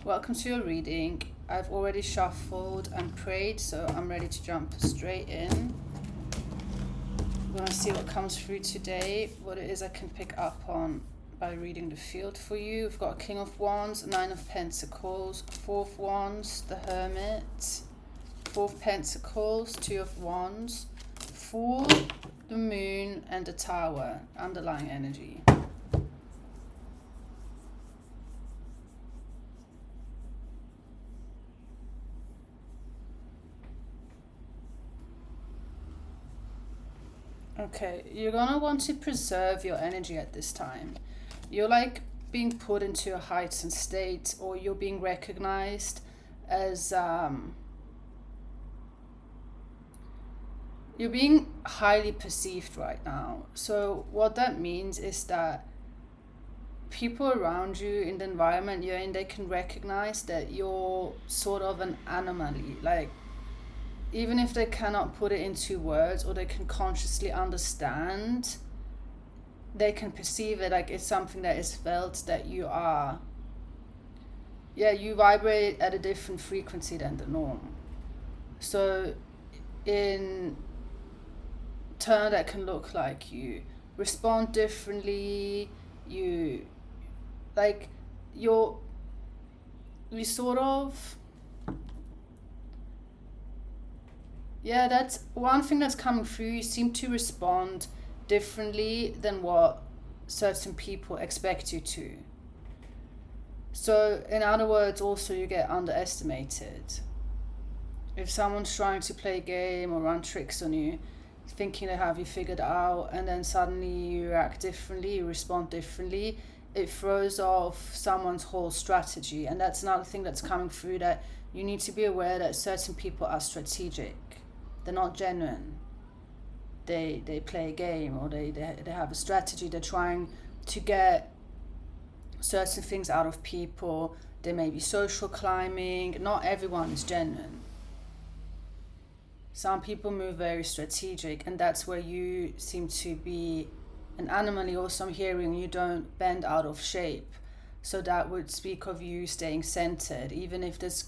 Welcome to your reading. I've already shuffled and prayed, so I'm ready to jump straight in. We're going to see what comes through today, what it is I can pick up on by reading the field for you. We've got King of Wands, Nine of Pentacles, Four of Wands, the Hermit, Four of Pentacles, Two of Wands, Fool, the Moon, and the Tower, underlying energy. Okay, you're gonna want to preserve your energy at this time. You're like being put into a heightened state, or you're being recognized as you're being highly perceived right now. So what that means is that people around you in the environment you're in, they can recognize that you're sort of an anomaly. Like, even if they cannot put it into words, or they can consciously understand, they can perceive it like it's something that is felt, that you are, you vibrate at a different frequency than the norm. So in turn, that can look like you respond differently, you sort of, that's one thing that's coming through. You seem to respond differently than what certain people expect you to. So in other words, also you get underestimated. If someone's trying to play a game or run tricks on you, thinking they have you figured out, and then suddenly you react differently, you respond differently, it throws off someone's whole strategy. And that's another thing that's coming through, that you need to be aware that certain people are strategic. They're not genuine. They play a game, or they have a strategy. They're trying to get certain things out of people. They may be social climbing. Not everyone is genuine. Some people move very strategic, and that's where you seem to be an anomaly. Also, I'm hearing you don't bend out of shape. So that would speak of you staying centered, even if there's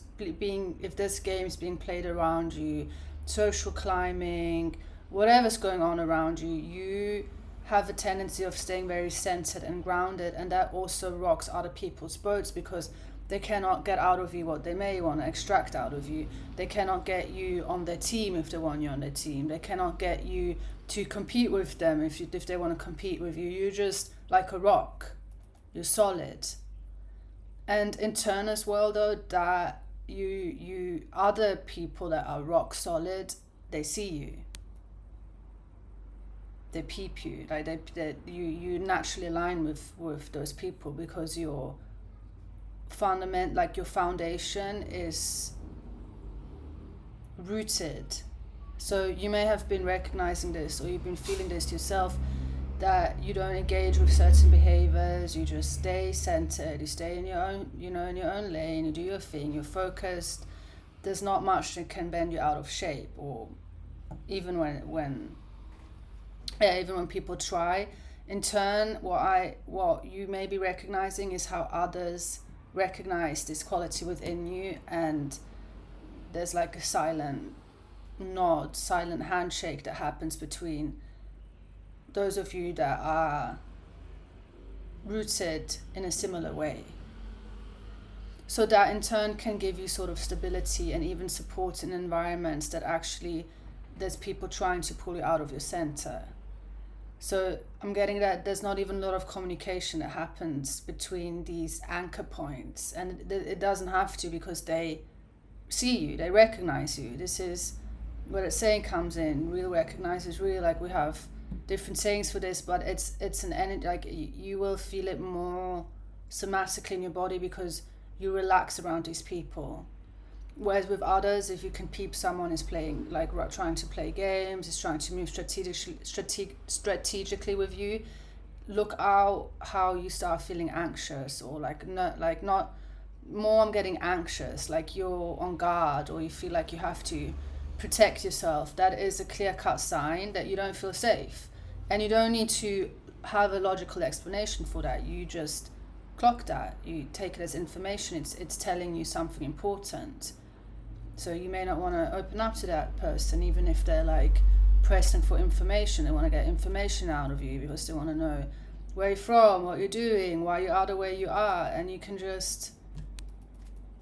games being played around you, social climbing, whatever's going on around you, you have a tendency of staying very centered and grounded, and that also rocks other people's boats, because they cannot get out of you what they may want to extract out of you. They cannot get you on their team if they want you on their team. They cannot get you to compete with them if they want to compete with you. You're just like a rock. You're solid. And in turn as well, though, that you other people that are rock solid, they see you, they peep you, like you naturally align with those people, because your your foundation is rooted. So you may have been recognizing this, or you've been feeling this yourself, that you don't engage with certain behaviors, you just stay centered, you stay in your own, in your own lane, you do your thing, you're focused. There's not much that can bend you out of shape, or even when people try. In turn, what you may be recognizing is how others recognize this quality within you, and there's like a silent nod, silent handshake that happens between those of you that are rooted in a similar way. So that in turn can give you sort of stability and even support in environments that actually there's people trying to pull you out of your center. So I'm getting that there's not even a lot of communication that happens between these anchor points, and it doesn't have to, because they see you, they recognize you. This is where the saying comes in, real recognizes real. Like, we have different sayings for this, but it's an energy, like you will feel it more somatically in your body, because you relax around these people. Whereas with others, if you can peep someone is playing, like trying to play games, is trying to move strategically with you, look out how you start feeling anxious, or not more, I'm getting anxious, like you're on guard, or you feel like you have to protect yourself. That is a clear-cut sign that you don't feel safe. And you don't need to have a logical explanation for that. You just clock that. You take it as information. It's telling you something important. So you may not want to open up to that person, even if they're like pressing for information. They want to get information out of you because they want to know where you're from, what you're doing, why you are the way you are. And you can just,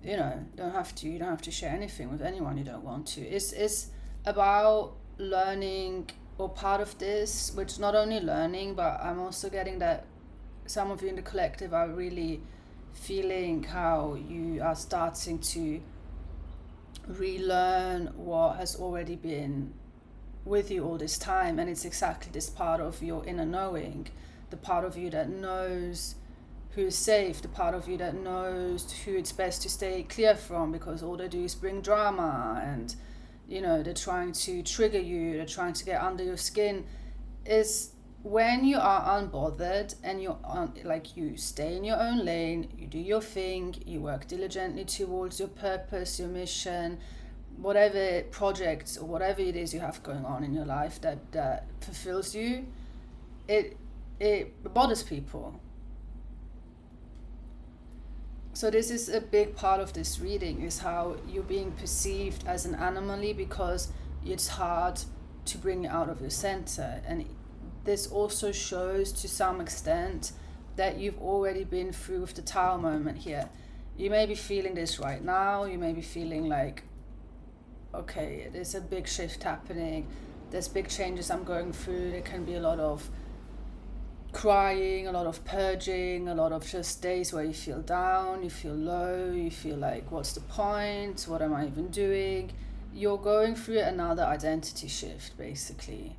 you don't have to share anything with anyone you don't want to. It's about learning, or part of this, which not only learning, but I'm also getting that some of you in the collective are really feeling how you are starting to relearn what has already been with you all this time. And it's exactly this part of your inner knowing, the part of you that knows who's safe, the part of you that knows who it's best to stay clear from, because all they do is bring drama, and they're trying to trigger you, they're trying to get under your skin. Is when you are unbothered and you stay in your own lane, you do your thing, you work diligently towards your purpose, your mission, whatever projects or whatever it is you have going on in your life that fulfills you, it bothers people. So this is a big part of this reading, is how you're being perceived as an anomaly because it's hard to bring you out of your center. And this also shows to some extent that you've already been through with the Tower moment here. You may be feeling this right now. You may be feeling like, okay, there's a big shift happening. There's big changes I'm going through. There can be a lot of crying, a lot of purging, a lot of just days where you feel down, you feel low, you feel like, what's the point? What am I even doing? You're going through another identity shift, basically.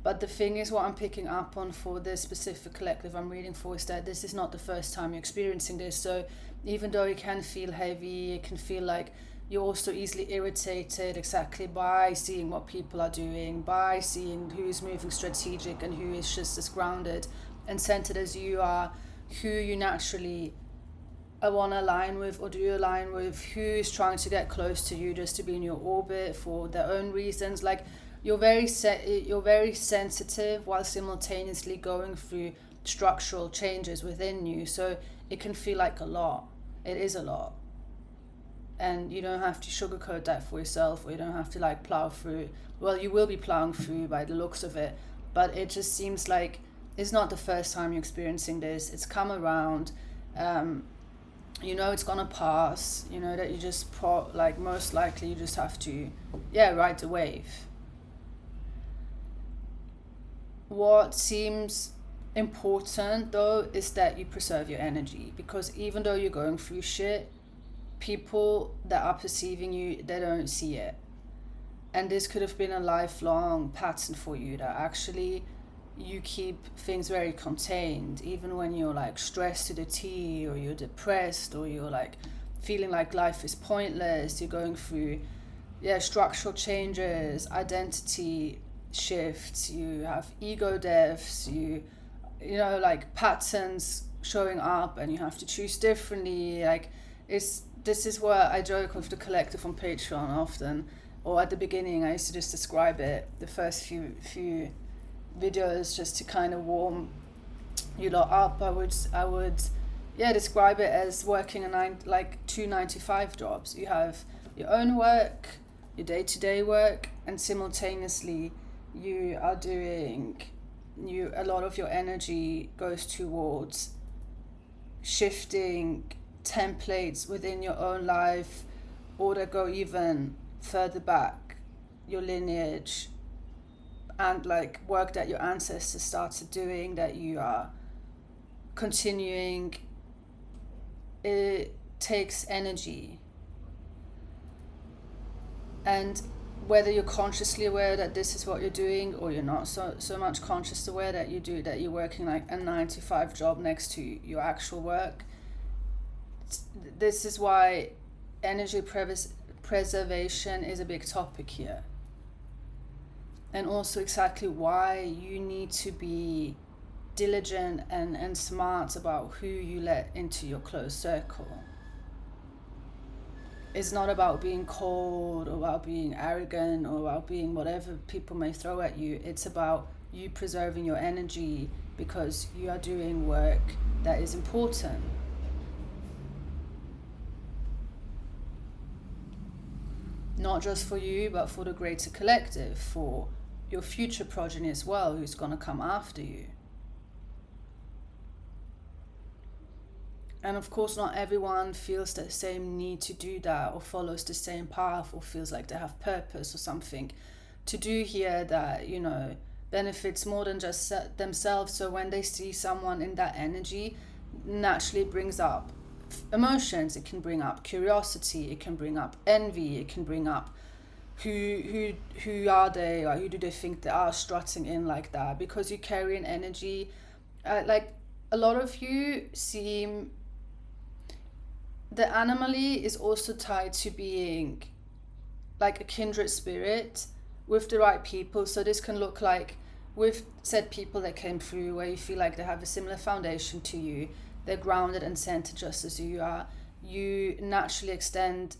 But the thing is, what I'm picking up on for this specific collective I'm reading for is that this is not the first time you're experiencing this. So even though it can feel heavy, it can feel like you're also easily irritated exactly by seeing what people are doing, by seeing who's moving strategic and who is just as grounded and centered as you are, who you naturally want to align with or do you align with, who's trying to get close to you just to be in your orbit for their own reasons. Like, you're very sensitive while simultaneously going through structural changes within you. So it can feel like a lot. It is a lot. And you don't have to sugarcoat that for yourself, or you don't have to plow through. Well, you will be plowing through by the looks of it, but it just seems like it's not the first time you're experiencing this. It's come around. It's gonna pass. That you just most likely you just have to ride the wave. What seems important though is that you preserve your energy, because even though you're going through shit, people that are perceiving you, they don't see it. And this could have been a lifelong pattern for you, that actually you keep things very contained, even when you're stressed to the T, or you're depressed, or you're feeling like life is pointless. You're going through structural changes, identity shifts, you have ego deaths, patterns showing up, and you have to choose differently. This is where I joke with the collective on Patreon often, or at the beginning I used to just describe it, the first few videos, just to kind of warm you lot up. I would describe it as working two 9-to-5 jobs. You have your own work, your day-to-day work, and simultaneously you are doing, a lot of your energy goes towards shifting templates within your own life, or that go even further back, your lineage, and work that your ancestors started doing that you are continuing. It takes energy. And whether you're consciously aware that this is what you're doing, or you're not so much conscious aware that you're working a 9-to-5 job next to your actual work, this is why energy preservation is a big topic here. And also exactly why you need to be diligent and smart about who you let into your close circle. It's not about being cold, or about being arrogant, or about being whatever people may throw at you. It's about you preserving your energy, because you are doing work that is important. not just for you, but for the greater collective, for your future progeny as well, who's going to come after you. And of course, not everyone feels the same need to do that, or follows the same path, or feels like they have purpose or something to do here that, you know, benefits more than just themselves. So when they see someone in that energy, naturally brings up emotions. It can bring up curiosity, it can bring up envy, it can bring up who are they, or who do they think they are, strutting in like that, because you carry an energy. Like a lot of you seem, the animally is also tied to being like a kindred spirit with the right people. So this can look like with said people that came through, where you feel like they have a similar foundation to you, they're grounded and centered just as you are. You naturally extend,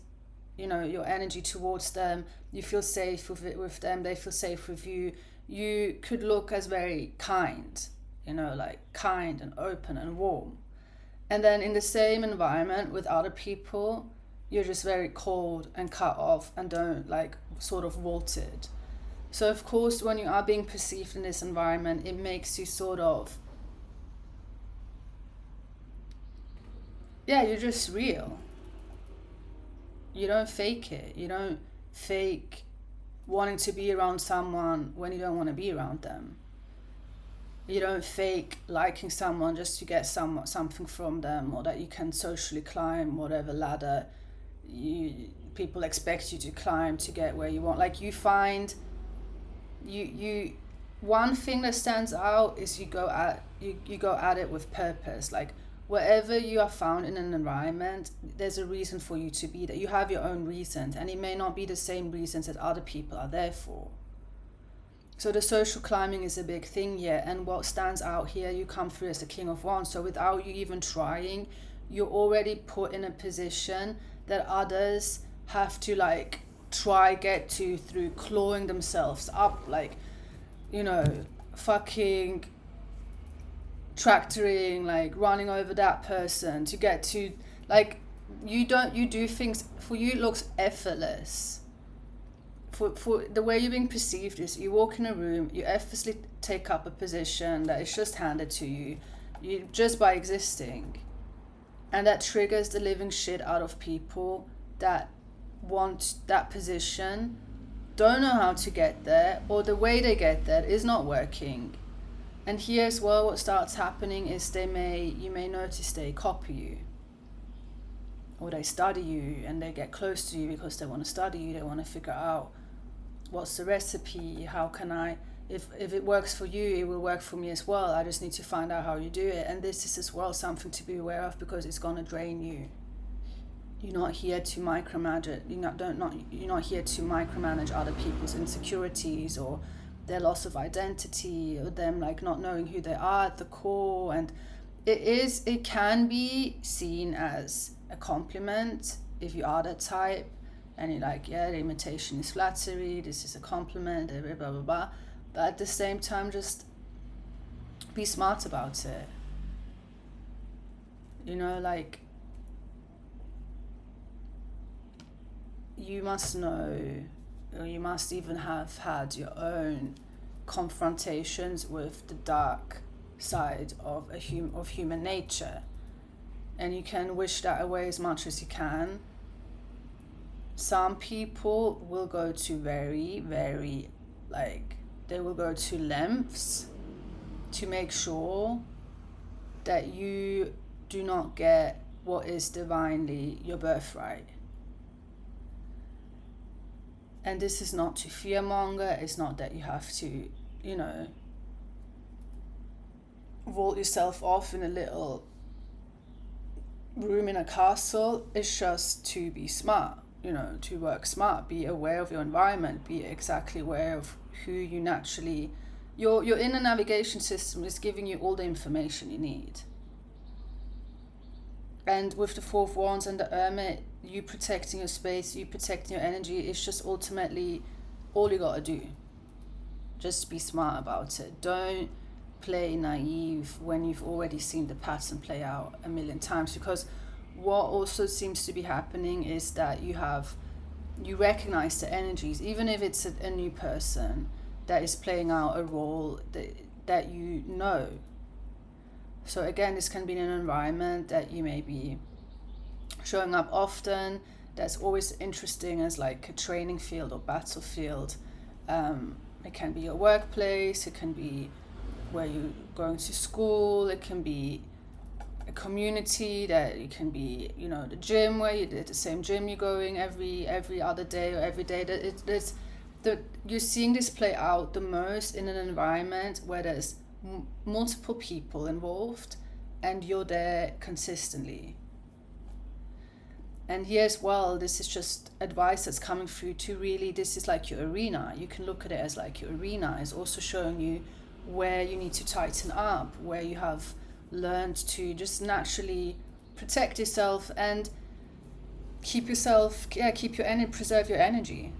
you know, your energy towards them. You feel safe with them, they feel safe with you. You could look as very kind, you know, like kind and open and warm. And then in the same environment with other people, you're just very cold and cut off and don't, like, sort of wilted. So of course, when you are being perceived in this environment, it makes you sort of, yeah, you're just real. You don't fake it. You don't fake wanting to be around someone when you don't want to be around them. You don't fake liking someone just to get something from them, or that you can socially climb whatever ladder people expect you to climb to get where you want. Like, you find you one thing that stands out is you go at it with purpose. Like, wherever you are found in an environment, there's a reason for you to be there. You have your own reasons, and it may not be the same reasons that other people are there for. So the social climbing is a big thing here, and what stands out here, you come through as the King of Wands. So without you even trying, you're already put in a position that others have to, like, try get to through clawing themselves up, like, you know, fucking tractoring, like running over that person to get to, like, you do things, for you it looks effortless. For the way you're being perceived is, you walk in a room, you effortlessly take up a position that is just handed to you just by existing, and that triggers the living shit out of people that want that position, don't know how to get there, or the way they get there is not working. And here as well, what starts happening is you may notice they copy you, or they study you, and they get close to you because they want to study you. They want to figure out what's the recipe, how can I, if it works for you, it will work for me as well. I just need to find out how you do it. And this is as well something to be aware of, because it's going to drain you. You're not here to micromanage it. You're not here to micromanage other people's insecurities, or their loss of identity, or them, like, not knowing who they are at the core. And it can be seen as a compliment if you are that type, and you're like, yeah, the imitation is flattery, this is a compliment, blah blah blah blah. But at the same time, just be smart about it. You know, like, you must know, or you must even have had your own confrontations with the dark side of human nature, and you can wish that away as much as you can. Some people will go to very, very, like, they will go to lengths to make sure that you do not get what is divinely your birthright. And this is not to fearmonger. It's not that you have to, you know, vault yourself off in a little room in a castle. It's just to be smart, you know, to work smart, be aware of your environment, be exactly aware of who you naturally, your inner navigation system is giving you all the information you need. And with the Four of Wands and the Hermit, you protecting your space, you protecting your energy, it's just ultimately all you gotta do. Just be smart about it. Don't play naive when you've already seen the pattern play out a million times, because what also seems to be happening is that you have you recognize the energies, even if it's a new person that is playing out a role that you know. So again, this can be in an environment that you may be showing up often, that's always interesting as like a training field or battlefield. It can be your workplace, it can be where you're going to school, it can be a community, that it can be, you know, the gym, where you did the same gym you're going every other day or every day. That you're seeing this play out the most in an environment where there's multiple people involved and you're there consistently. And here as well, this is just advice that's coming through to really, this is like your arena. You can look at it as like your arena is also showing you where you need to tighten up, where you have learned to just naturally protect yourself and keep your energy, preserve your energy.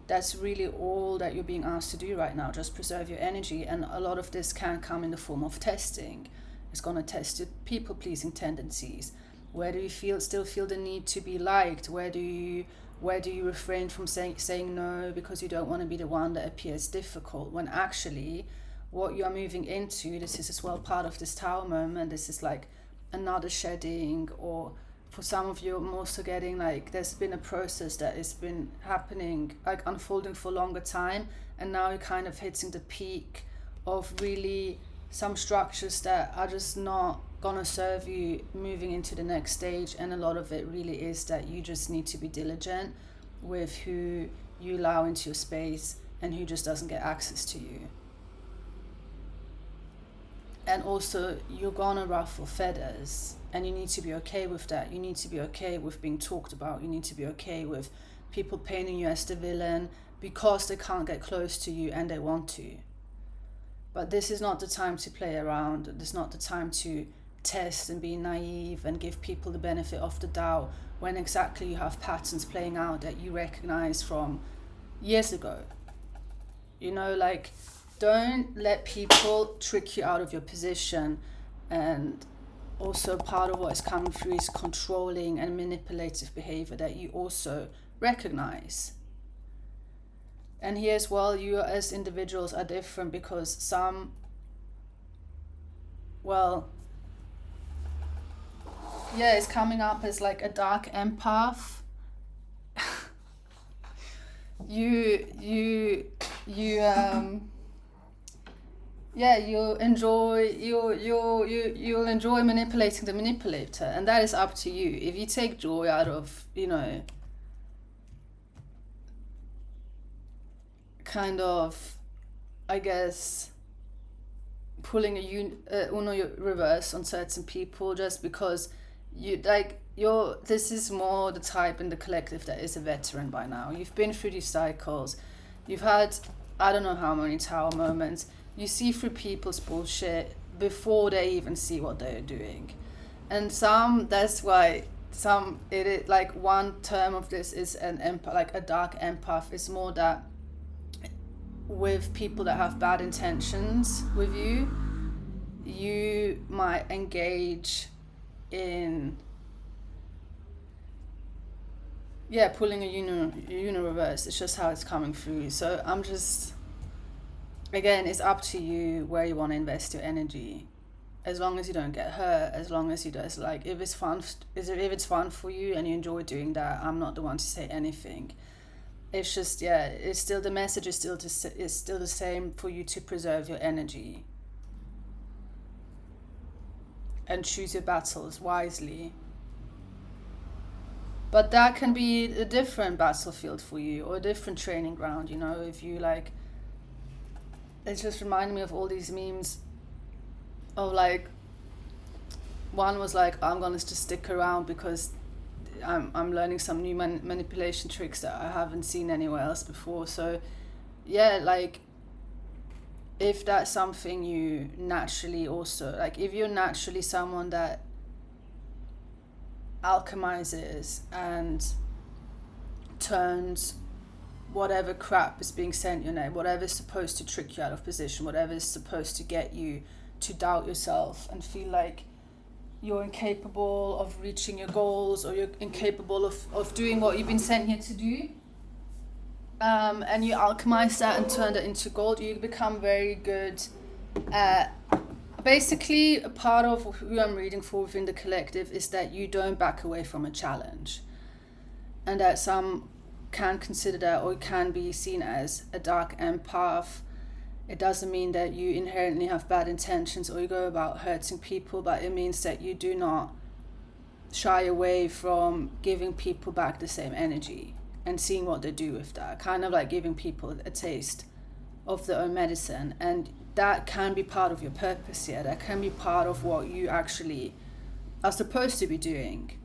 That's really all that you're being asked to do right now, just preserve your energy. And a lot of this can come in the form of testing. It's going to test your people-pleasing tendencies. Where do you still feel the need to be liked? Where do you refrain from saying no because you don't want to be the one that appears difficult, when actually what you are moving into, this is as well part of this Tower moment. This is like another shedding, or for some of you, I'm also getting like there's been a process that has been happening, like unfolding for a longer time, and now you're kind of hitting the peak of really some structures that are just not gonna serve you moving into the next stage. And a lot of it really is that you just need to be diligent with who you allow into your space and who just doesn't get access to you. And also, you're gonna ruffle feathers, and you need to be okay with that. You need to be okay with being talked about. You need to be okay with people painting you as the villain because they can't get close to you and they want to. But this is not the time to play around. This is not the time to test and be naive and give people the benefit of the doubt, when exactly you have patterns playing out that you recognize from years ago. You know, like, don't let people trick you out of your position. And also part of what is coming through is controlling and manipulative behavior that you also recognize. And here as well, you as individuals are different, because some, well, yeah, it's coming up as like a dark empath. you'll enjoy manipulating the manipulator, and that is up to you. If you take joy out of, you know, kind of, I guess, pulling a Uno reverse on certain people just because this is more the type in the collective that is a veteran by now. You've been through these cycles. You've had, I don't know how many Tower moments. You see through people's bullshit before they even see what they're doing. And that's why it is like one term of this is an empath, like a dark empath. Is more that with people that have bad intentions with you, you might engage in pulling a Uno reverse. It's just how it's coming through. So I'm just, again, it's up to you where you want to invest your energy. As long as you don't get hurt, as long as you just, like, if it's fun for you and you enjoy doing that, I'm not the one to say anything. It's just, it's still, the message is still the same, for you to preserve your energy and choose your battles wisely. But that can be a different battlefield for you, or a different training ground, you know. If you like, it just reminded me of all these memes of, like, one was like, I'm gonna just stick around because I'm learning some new manipulation tricks that I haven't seen anywhere else before. So yeah, like, if that's something you naturally also, like, if you're naturally someone that alchemizes and turns whatever crap is being sent your way, whatever is supposed to trick you out of position, whatever is supposed to get you to doubt yourself and feel like you're incapable of reaching your goals, or you're incapable of doing what you've been sent here to do, and you alchemize that and turn it into gold, you become very good at, basically a part of who I'm reading for within the collective is that you don't back away from a challenge, and that some can consider that, or can be seen as, a dark empath. It doesn't mean that you inherently have bad intentions or you go about hurting people, but it means that you do not shy away from giving people back the same energy and seeing what they do with that, kind of like giving people a taste of their own medicine. And that can be part of your purpose, yeah, that can be part of what you actually are supposed to be doing.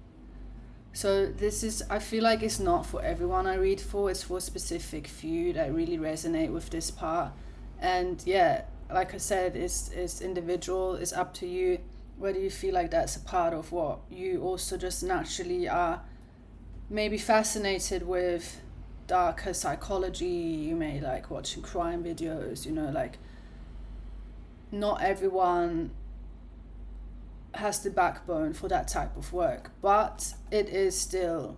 So this is, I feel like it's not for everyone I read for, it's for a specific few that really resonate with this part. And yeah, like I said, it's individual, it's up to you whether you feel like that's a part of what you also just naturally are maybe fascinated with. Darker psychology, you may like watching crime videos, you know, like not everyone has the backbone for that type of work, but it is still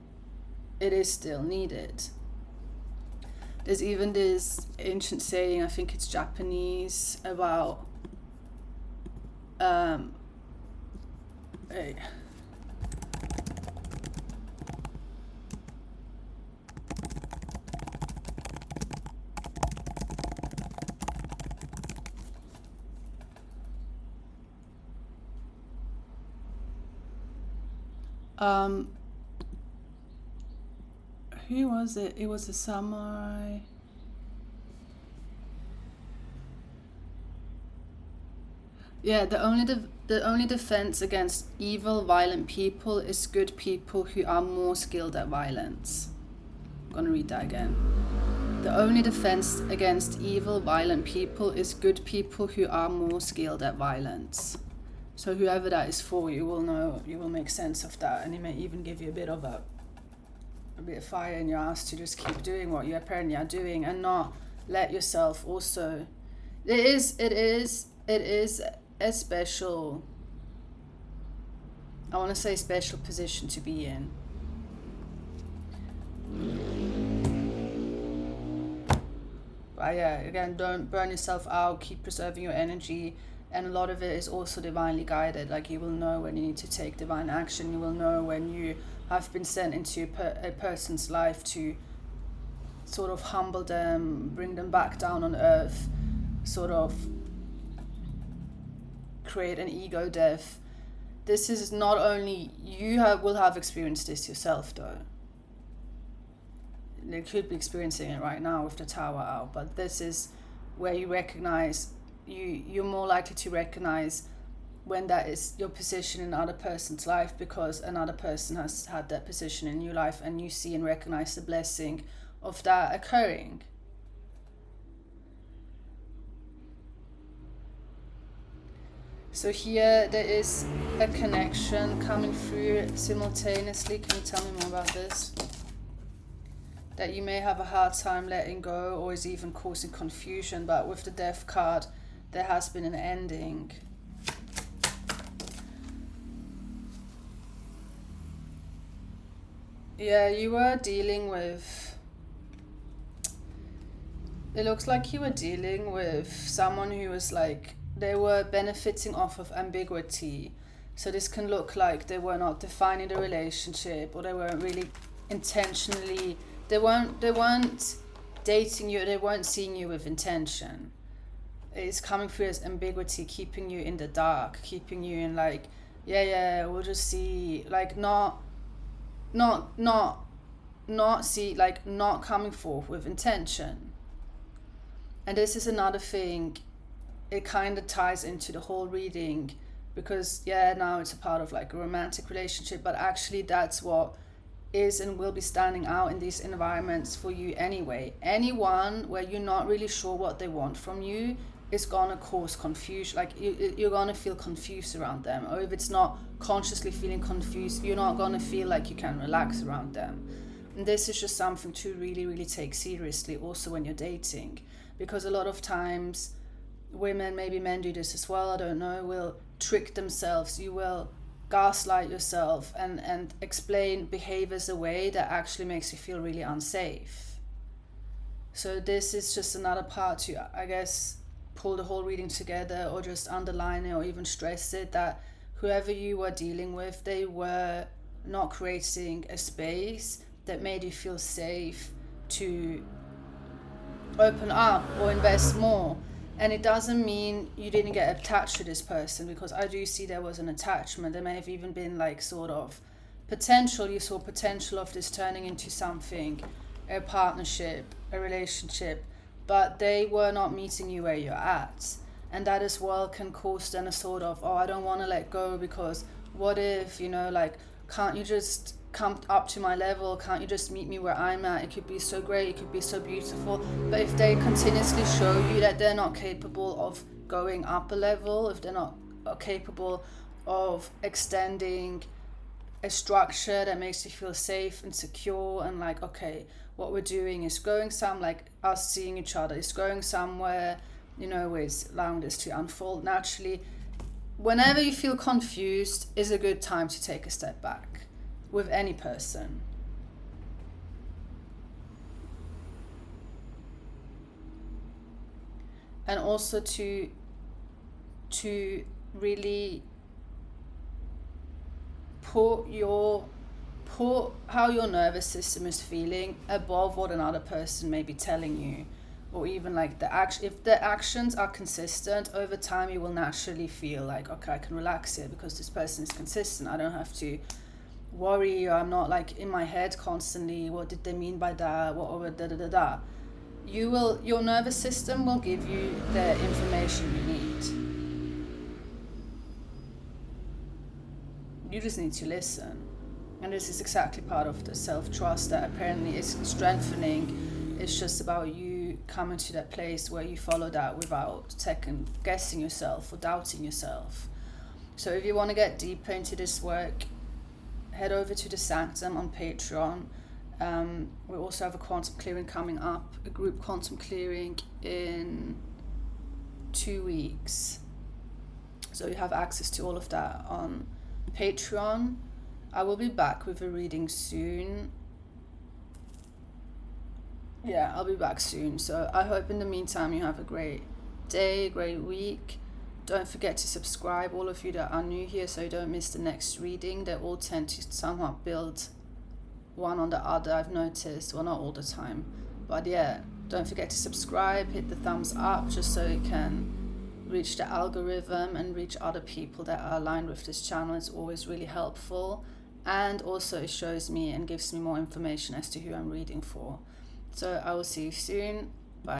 needed. There's even this ancient saying, I think it's Japanese, about hey, who was it? It was a samurai. Yeah, the only defense against evil, violent people is good people who are more skilled at violence. I'm gonna read that again. The only defense against evil, violent people is good people who are more skilled at violence. So whoever that is for, you will know, you will make sense of that, and it may even give you a bit of fire in your ass to just keep doing what you apparently are doing and not let yourself also. It is a special, I want to say special position to be in. But yeah, again, don't burn yourself out, keep preserving your energy. And a lot of it is also divinely guided. Like, you will know when you need to take divine action. You will know when you have been sent into a person's life to sort of humble them, bring them back down on earth, sort of create an ego death. This is not only, will have experienced this yourself though. You could be experiencing it right now with the tower out, but this is where you recognize, you're more likely to recognize when that is your position in another person's life, because another person has had that position in your life, and you see and recognize the blessing of that occurring. So here there is a connection coming through simultaneously. Can you tell me more about this? That you may have a hard time letting go, or is even causing confusion, but with the Death card there has been an ending. Yeah, you were dealing with, it looks like you were dealing with someone who was like, they were benefiting off of ambiguity. So this can look like they were not defining the relationship, or they weren't really intentionally, they weren't dating you, they weren't seeing you with intention. It's coming through as ambiguity, keeping you in the dark, keeping you in like, yeah, we'll just see, like not see, like not coming forth with intention. And this is another thing, it kind of ties into the whole reading, because now it's a part of like a romantic relationship, but actually that's what is and will be standing out in these environments for you anyway. Anyone where you're not really sure what they want from you is gonna cause confusion. Like you're gonna feel confused around them, or if it's not consciously feeling confused, you're not gonna feel like you can relax around them. And this is just something to really, really take seriously also when you're dating, because a lot of times women, maybe men do this as well, I don't know, will trick themselves. You will gaslight yourself and explain behaviors away that actually makes you feel really unsafe. So this is just another part to, I guess, pull the whole reading together, or just underline it, or even stress it, that whoever you were dealing with, they were not creating a space that made you feel safe to open up or invest more. And it doesn't mean you didn't get attached to this person, because I do see there was an attachment. There may have even been like sort of potential, you saw potential of this turning into something, a partnership, a relationship, but they were not meeting you where you're at. And that as well can cause then a sort of, oh, I don't want to let go, because what if, like, can't you just come up to my level? Can't you just meet me where I'm at? It could be so great, it could be so beautiful. But if they continuously show you that they're not capable of going up a level, if they're not capable of extending a structure that makes you feel safe and secure, and like, okay, what we're doing is going like us seeing each other is going somewhere, with allowing this to unfold naturally. Whenever you feel confused is a good time to take a step back with any person. And also to really put how your nervous system is feeling above what another person may be telling you, or even like if the actions are consistent over time, you will naturally feel like, okay, I can relax here because this person is consistent. I don't have to worry, or I'm not like in my head constantly, what did they mean by that, what da da da da. Your nervous system will give you the information you need. You just need to listen. And this is exactly part of the self-trust that apparently is strengthening. It's just about you coming to that place where you follow that without second guessing yourself or doubting yourself. So if you want to get deeper into this work, head over to the Sanctum on Patreon. We also have a quantum clearing coming up, a group quantum clearing in 2 weeks. So you have access to all of that on Patreon. I will be back with a reading soon. Yeah, I'll be back soon. So I hope in the meantime you have a great day, great week. Don't forget to subscribe, all of you that are new here, so you don't miss the next reading. They all tend to somewhat build one on the other, I've noticed. Well, not all the time. But yeah, don't forget to subscribe, hit the thumbs up, just so you can reach the algorithm and reach other people that are aligned with this channel. It's always really helpful. And also it shows me and gives me more information as to who I'm reading for. So I will see you soon.